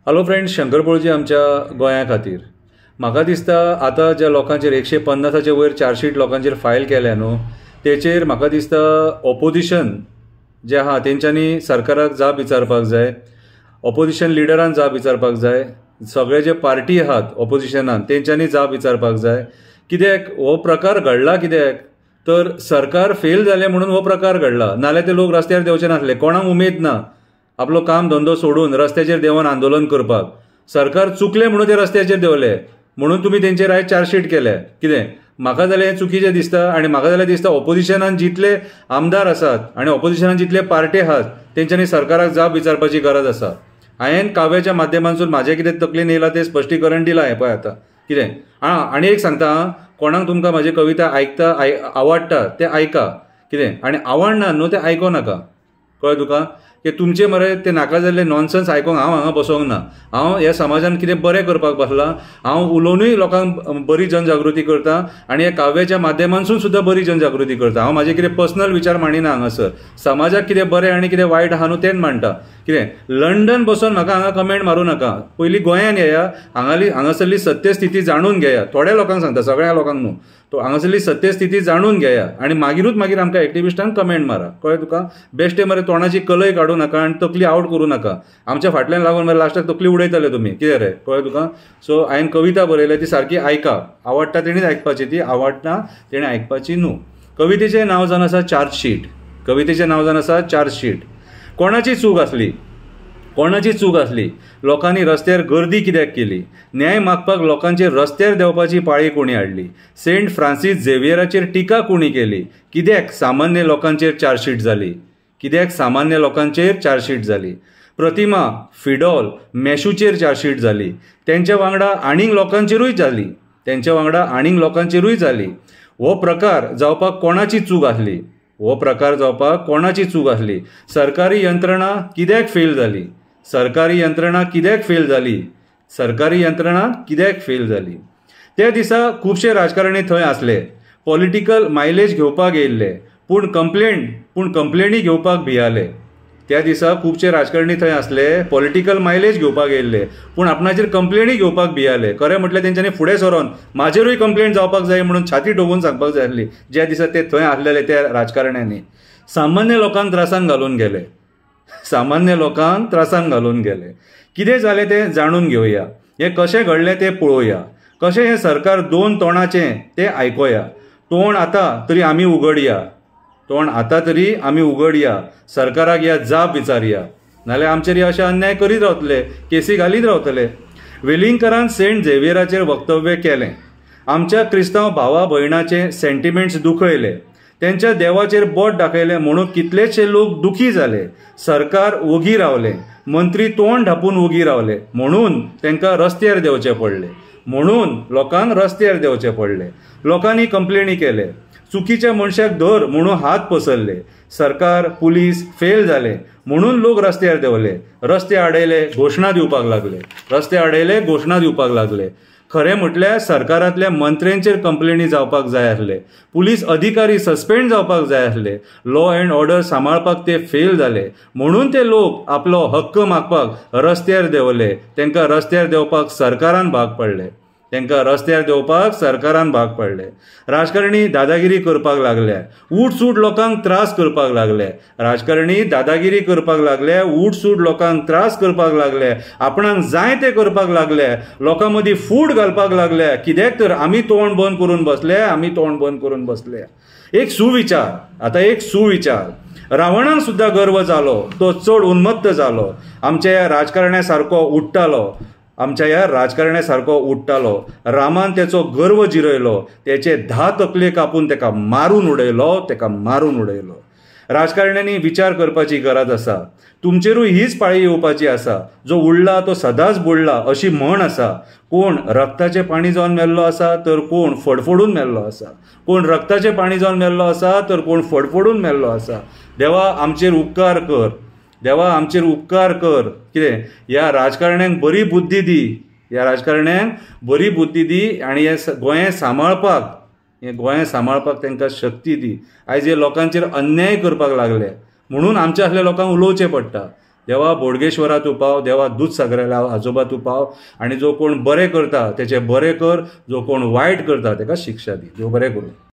Hello friends, Shankar पळजी आमच्या गोंया खातीर म्हाका दिसता आतां ज्या लोकांचेर 150च्या वयर चार्जशीट लोकांचेर फायल केल्या न्हू, तेचेर म्हाका दिसता ऑपोजिशन जे आहा तेंच्यांनी सरकाराक जाप विचारपाक जाय, ऑपोजिशन लिडरान जाप विचारपाक जाय, सगळे जे पार्टी आहात ऑपोजिशनान तेंच्यांनी जाप विचारपाक जाय। कित्याक हो प्रकार घडला, कित्याक तर सरकार फेल जालें म्हणून हो प्रकार घडला, नाल्यार ते लोक रस्त्यार देंवचे नासले। कोणाक उमेद ना आपलो काम धंदो सोडून रस्त्याचेर देंवन आंदोलन करपाक। सरकार चुकले म्हणून ते रस्त्याचेर देंवले, म्हणून तुमी तेंचेर आयज चार्जशीट केल्या। कितें म्हाका जाल्यार हें चुकीचें दिसता, आनी म्हाका जाल्यार दिसता ऑपोजिशनान जितले आमदार आसात आनी ऑपोजिशनान जितले पार्टी आहात तेंच्यांनी सरकाराक जाप विचारपाची गरज आसा। हांवें काव्याच्या माध्यमांतून म्हाजें कितें तकलेन येयलां तें स्पश्टीकरण दिलां। हें पळय आतां कितें आनी एक सांगता, कोणाक तुमकां म्हाजी कविता आवडटा ते आयका, कितें आनी आवडना न्हू ते आयको नाका। कळ्ळें तुका? की तुमचे मरे ते नाका जाल्ले नॉनसन्स आयकोंक हांव हांगा बसोंक ना। हांव ह्या समाजान कितें बरें करपाक बसलां, हांव उलोवनूय लोकांक बरी जनजागृती करता आनी ह्या काव्याच्या माध्यमांतसून सुद्दां बरी जनजागृती करता। हांव म्हाजे कितें पर्सनल विचार मांडिना हांगासर, समाजाक कितें बरें आनी कितें वायट आहा न्हू तें मांडटा। कितें लंडन बसून म्हाका हांगा कमेंट मारूं नाका, पयलीं गोंयान येया, हांगासरली सत्यस्थिती जाणून घेया। थोड्या लोकांक सांगता, सगळ्या लोकांक न्हू, तो हांगासरली सत्यस्थिती जाणून घेया आनी मागीर आमकां एक्टिविस्टांक कमेंट मारा। कळ्ळें तुका? बेश्टे मरे तोंडाची कलय काडूं नाका आनी तकली आवट करूं नाका। आमच्या फाटल्यान लागून मरे लास्टाक तकली उडयतले तुमी, कितें रे? कळ्ळें तुका? सो हांवें कविता बरयल्या ती सारकी आयका, आवडटा तेणीच आयकपाची, ती आवडना तेणें आयकपाची न्हू। कवितेचें नांव जावन आसा चार्जशीट। कवितेचें नांव जावन आसा चार्जशीट। कोणाची चूक आसली? कोणाची चूक आसली? लोकांनी रस्त्यार गर्दी कित्याक केली? न्याय मागपाक लोकांचेर रस्त्यार देंवपाची पाळी कोणी हाडली? सेंट फ्रांसीस झेवियराचेर टिका कोणी केली? कित्याक सामान्य लोकांचेर चार्जशीट जाली? कित्याक सामान्य लोकांचेर चार्जशीट जाली? प्रतिमा, फिडॉल, मॅशूचेर चार्जशीट जाली। तेंच्या वांगडा आनीक लोकांचेरूय जाली, तेंच्या वांगडा आनीक लोकांचेरूय जाली। हो प्रकार जावपाक कोणाची चूक आसली? हो प्रकार जावपाक कोणाची चूक आसली? सरकारी यंत्रणा कित्याक फेल जाली? सरकारी यंत्रणा कित्याक फेल जाली? सरकारी यंत्रणा कित्याक फेल जाली? त्या दिसा खुबशे राजकारणी थंय आसले, पॉलिटिकल मायलेज घेवपाक येयल्ले, पूण कंप्लेनी घेवपाक भियाले। त्या दिसा खुबशे राजकारणी थंय आसले, पॉलिटिकल मायलेज घेवपाक येयल्ले, पूण आपणाचेर कंप्लेनी घेवपाक भियाले। खरें म्हटल्यार तेंच्यांनी फुडें सरोन म्हाजेरूय कंप्लेंट जावपाक जाय म्हणून छाती ठोकून सांगपाक जाय आसली, ज्या दिसा ते थंय आसलेले त्या राजकारण्यांनी। सामान्य लोकांक त्रासान घालून गेले, सामान्य लोकांक त्रासान घालून गेले। कितें जालें तें जाणून घेवया, हें कशें घडलें तें पळोवया, कशें हें सरकार दोन तोंडाचें तें आयकोया। तोंड आतां तरी आमी उगडया, तोंड आतां तरी आमी उगडया, सरकाराक ह्या जाप विचारया, नाल्यार आमचेर अशें अन्याय करीत रावतले, केसी घालीत रावतले। वेलिंगकरान सेंट झेवियराचेर वक्तव्य केलें, आमच्या क्रिस्तांव भावा भयणाचे सेंटिमेंट्स दुखयले, तेंच्या देवाचेर बोट दाखयलें म्हणून कितलेशे लोक दुखी जाले। सरकार ओगी रावलें, मंत्री तोंड धापून ओगी रावले, म्हणून तांकां रस्त्यार देंवचें पडलें, म्हणून लोकांक रस्त्यार देंवचें पडलें। लोकांनी कंप्लेनी केले, चुकीच्या मनशाक धर म्हणून हात पसरले, सरकार पुलीस फेल जाले म्हणून लोक रस्त्यार देंवले, रस्ते आडयले, घोशणा दिवपाक लागले, रस्ते आडयले, घोशणा दिवपाक लागले। खरें म्हटल्यार सरकारांतल्या मंत्र्यांचेर कंप्लेनी जावपाक जाय आसले, पुलीस अधिकारी सस्पेंड जावपाक जाय आसले, लॉ एंड ऑर्डर सांबाळपाक ते फेल जाले, म्हणून ते लोक आपलो हक्क मागपाक रस्त्यार देंवले। तांकां रस्त्यार देंवपाक सरकारान भाग पडले, तांकां रस्त्यार देंवपाक सरकारान भाग पडले। राजकारणी दादागिरी करपाक लागले, उठसूट लोकांक त्रास करपाक लागले, राजकारणी दादागिरी करपाक लागले, उठसूट लोकांक त्रास करपाक लागले, आपणाक जाय ते करपाक लागले, लोकां मदीं फूट घालपाक लागले। कित्याक तर आमी तोंड बंद करून बसले, आमी तोंड बंद करून बसले। एक सुविचार, आतां एक सुविचार, रावणाक सुद्दां गर्व जालो, तो चड उन्मत्त जालो, आमच्या ह्या राजकारण्या सारको उठ्ठालो, आमच्या ह्या राजकारण्यासारको उठ्ठालो। रामान तेचो गर्व जिरयलो, तेचे 10 तकले कापून तेका मारून उडयलो, तेका मारून उडयलो। राजकारण्यांनी विचार करपाची गरज आसा, तुमचेरूय हीच पाळी येवपाची आसा। जो उडला तो सदांच बुडला अशी म्हण आसा। कोण रक्ताचें पाणी जावन मेल्लो आसा तर कोण फडफडून मेल्लो आसा, कोण रक्ताचें पाणी जावन मेल्लो आसा तर कोण फडफडून मेल्लो आसा। देवा आमचेर उपकार कर, देवा आमचेर उपकार कर। कितें ह्या राजकारण्यांक बरी बुद्धी दी, ह्या राजकारण्यांक बरी बुद्धी दी आनी हें गोंय सांबाळपाक, हें गोंय सांबाळपाक तांकां शक्ती दी। आयज हे लोकांचेर अन्याय करपाक लागले म्हणून आमच्या असल्या लोकांक उलोवचें पडटा, देवा बोडगेश्वरा तूं पाव, देवा दूधसागराला आजोबा तूं पाव, आनी जो कोण बरें करता तेचें बरें कर, जो कोण वायट करता ताका शिक्षा दी. देव बरें करूं.